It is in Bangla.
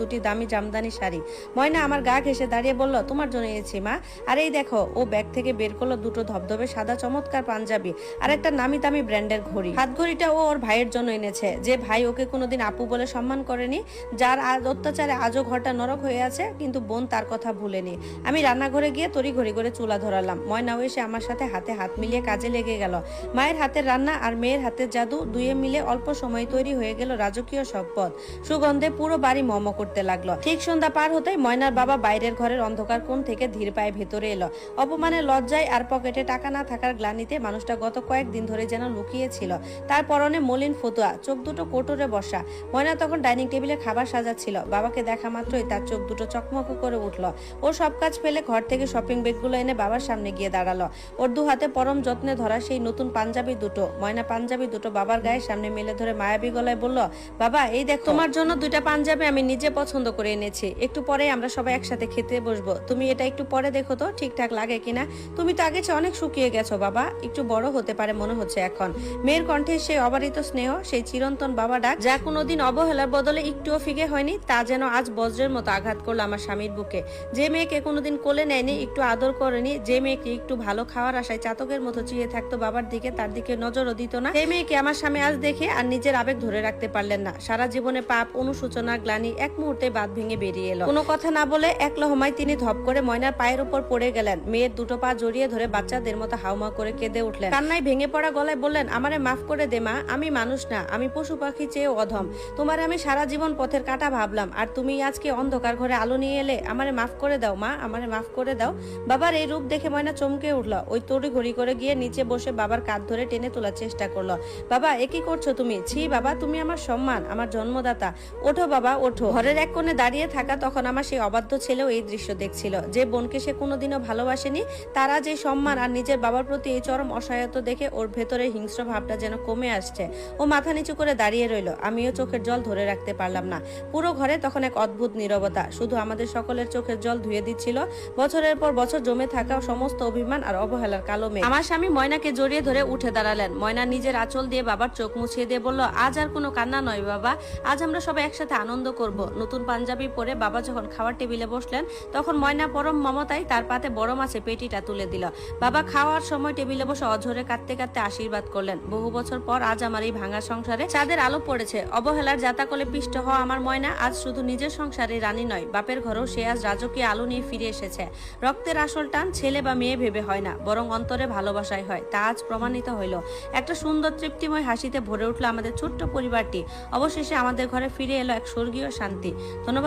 দুটি দামি জামদানি শাড়ি। ময়না আমার গা ঘেঁষে দাঁড়িয়ে বলল, তোমার জন্য এনেছি মা। আর এই দেখো, ও ব্যাগ থেকে বের করলো দুটো ধবধবে সাদা চমৎকার পাঞ্জাবি আর একটা নামি দামি ব্র্যান্ডের ঘড়ি। হাত ঘড়িটা ও ওর ভাইয়ের জন্য এনেছে, যে ভাই ওকে কোনোদিন আপু বলে সম্মান করেনি, যার আজ অত্যাচারে আজও ঘরটা নরক হয়ে আছে, কিন্তু বোন তার কথা ভুলেনি। আমি রান্নাঘরে গিয়ে তড়ি ঘড়ি করে চুলা ধরালাম। ময়নাও এসে আমার সাথে হাতে হাত মিলিয়ে কাজে লেগে গেল। মায়ের হাতের রান্না আর মেয়ের হাতের জাদু দুয়ে মিলে অল্প সময় তৈরি হয়ে গেল রাজকীয় সব পদ। সুগন্ধে পুরো বাড়ি মম করতে লাগলো। ঠিক সন্ধ্যা পার হতেই ময়নার বাবা বাইরের ঘরের অন্ধকার কোণ থেকে ধীর পায়ে ভেতরে এলো। অপমানে, লজ্জায় আর পকেটে টাকা না থাকার গ্লানিতে মানুষটা গত কয়েকদিন ধরে যেন লুকিয়েছিল। তার পরনে মলিন ফতুয়া, চোখ দুটো কোটরে বসা। ময়না তখন ডাইনিং টেবিলে খাবার সাজাচ্ছিল। বাবাকে দেখা মাত্রই তার চোখ দুটো চকমক করে উঠল। ও সব কাজ ফেলে ঘর থেকে শপিং ব্যাগগুলো এনে বাবার সামনে গিয়ে দাঁড়ালো। ওর দু হাতে পরম যত্নে ধরা সেই নতুন পাঞ্জাবি দুটো। ময়না পাঞ্জাবি দুটো বাবার গায়ের সামনে মেলে ধরে মায়াবী গলায় বলল, বাবা এই দেখ, তোমার জন্য দুইটা পাঞ্জাবি আমি নিজে পছন্দ করে এনেছি। একটু পরে আমরা সবাই একসাথে খেতে বসবো। তুমি এটা একটু পরে দেখো তো ঠিকঠাক লাগে কিনা। তুমি তো আগে চেয়ে অনেক শুকিয়ে গেছো বাবা, একটু বড় হতে পারে মনে হচ্ছে এখন। মেয়ের কণ্ঠে সেই অবারিত স্নেহ, সেই চিরন্তন বাবা ডাক, যা কোনোদিন অবহেলার বদলে একটুও ফিকে হয়নি, তা যেন আজ বজ্রের মতো আঘাত করলো আমার স্বামীর বুকে। যে মেয়েকে কোনোদিন কোলে নেয়নি, একটু আদর করেনি, যে মেয়েকে একটু ভালো খাওয়ার আশায় চাতকের মতো চেয়ে থাকতো বাবার দিকে, তার দিকে নজরও দিত না, সেই মেয়েকে আমার স্বামী আজ দেখে আর নিজের আবেগ ধরে রাখতে পারলেন না। সারা জীবনে পাপ, অনুশোচনা, গ্লানি এক মুহূর্তে বাদ ভেঙে বেরিয়ে এলো। কোনো কথা না বলে এক লহমায় তিনি ধপ করে ময়নার পায়ের উপর পড়ে গেলেন। মেয়ের দুটো পা জড়িয়ে ধরে বাচ্চাদের মতো হাউমা করে কেঁদে উঠলেন। কান্নায় ভেঙে পড়া গলায় বললেন, আমারে মাফ করে দে মা, আমি মানুষ না, আমি পশু পাখি চেয়ে অধম। তোমার আমি সারা জীবন পথের কাঁটা ভাবলাম, আর তুমি আজকে অন্ধকার ঘরে আলো নিয়ে এলে। আমারে মাফ করে দাও মা, আমারে মাফ করে দাও। বাবার এই রূপ দেখে ময়না চমকে উঠলো। ওই তড়ি ঘড়ি করে গিয়ে নিচে বসে বাবার কাঁধ ধরে টেনে তোলার চেষ্টা করলো। বাবা এ কি করছো তুমি? ছি বাবা, তুমি আমার সম্মান, আমার জন্মদাতা। ওঠো বাবা ওঠো। ঘরের এক কোণে দাঁড়িয়ে থাকা তখন আমার সেই অবাধ্য ছেলেও এই দৃশ্য দেখছিল। যে বোনকে সে কোনোদিনও ভালোবাসেনি, তারা যে সম্মান আর নিজের বাবার প্রতি এই চরম অসহায়তা দেখে ওর ভেতরে হিংস্র ভাবটা যেন কমে আসছে। ও মাথা নিচু করে দাঁড়িয়ে রইল। আমিও চোখের জল ধরে রাখতে পারলাম না। পুরো ঘরে তখন এক অদ্ভুত নীরবতা, শুধু আমাদের সকলের চোখের জল ধুয়ে দিচ্ছিল বছরের পর বছর জমে থাকা সমস্ত অভিমান আর অবহেলার কালো মেঘ। আমার স্বামী ময়নাকে জড়িয়ে ধরে উঠে দাঁড়ালেন। ময়না নিজের আঁচল দিয়ে বাবার চোখ মুছিয়ে দিয়ে বলল, আজ আর কোনো কান্না নয় বাবা, আজ আমরা সবাই একসাথে আনন্দ করব। নতুন পাঞ্জাবি পরে বাবা যখন খাওয়ার টেবিলে বসলেন, তখন ময়না পরম মমতায় তার পাতে বড় মাছের পেটিটা তুলে দিল। বাবা খাওয়ার সময় টেবিলে বসে অঝরে কাঁদতে কাঁদতে আশীর্বাদ করলেন। বহু বছর পর আজ আমার এই ভাঙা সংসারে চাঁদের আলো পড়েছে। অবহেলার জাতাকলে পিষ্ট হওয়া আমার ময়না আজ শুধু নিজের সংসারে রানী নয়, বাপের ঘরেও সে আজ রাজকীয় আলো নিয়ে ফিরে এসেছে। রক্তের আসল টান ছেলে বা মেয়ে ভেবে হয় না, বরং অন্তরে ভালোবাসায় হয়। তা আজ প্রমাণিত হইল। একটা সুন্দর তৃপ্তিময় হাসিতে ভরে উঠলো আমাদের ছোট্ট পরিবারটি। অবশেষে আমাদের ঘরে ফিরে এলো এক স্বর্গীয় শান্তি। ধন্যবাদ।